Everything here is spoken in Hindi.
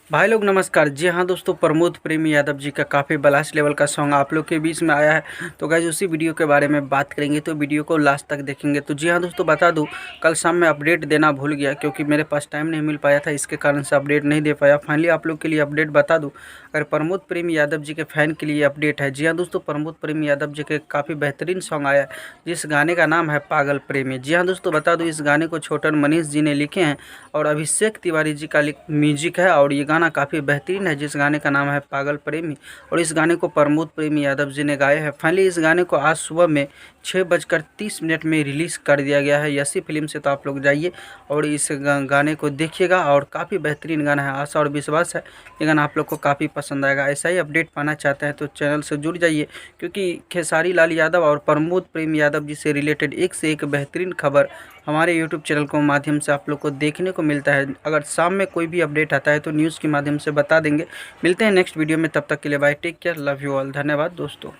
भाई लोग नमस्कार। जी हाँ दोस्तों, प्रमोद प्रेमी यादव जी का काफ़ी ब्लास्ट लेवल का सॉन्ग आप लोग के बीच में आया है। तो गाइस उसी वीडियो के बारे में बात करेंगे, तो वीडियो को लास्ट तक देखेंगे। तो जी हाँ दोस्तों, बता दूं कल शाम में अपडेट देना भूल गया क्योंकि मेरे पास टाइम नहीं मिल पाया था, इसके कारण से अपडेट नहीं दे पाया। फाइनली आप लोग के लिए अपडेट बता दूँ, अगर प्रमोद प्रेमी यादव जी के फ़ैन के लिए अपडेट है। जी हाँ दोस्तों, प्रमोद प्रेमी यादव जी के काफ़ी बेहतरीन सॉन्ग आया है जिस गाने का नाम है पागल प्रेमी। जी हाँ दोस्तों, बता दूँ इस गाने को छोटन मनीष जी ने लिखे हैं और अभिषेक तिवारी जी का म्यूजिक है और ये गाना काफ़ी बेहतरीन है जिस गाने का नाम है पागल प्रेमी। और इस गाने को प्रमोद प्रेमी यादव जी ने गाया है। फाइनली इस गाने को आज सुबह में 6:30 में रिलीज़ कर दिया गया है यसी फिल्म से। तो आप लोग जाइए और इस गाने को देखिएगा और काफ़ी बेहतरीन गाना है। आशा और विश्वास है ये गाना आप लोग को काफ़ी पसंद आएगा। ऐसा ही अपडेट पाना चाहते हैं तो चैनल से जुड़ जाइए, क्योंकि खेसारी लाल यादव और प्रमोद प्रेमी यादव जी से रिलेटेड एक से एक बेहतरीन खबर हमारे यूट्यूब चैनल के माध्यम से आप लोग को देखने को मिलता है। अगर शाम में कोई भी अपडेट आता है तो न्यूज़ के माध्यम से बता देंगे। मिलते हैं नेक्स्ट वीडियो में, तब तक के लिए bye, take care, love you all, धन्यवाद दोस्तों।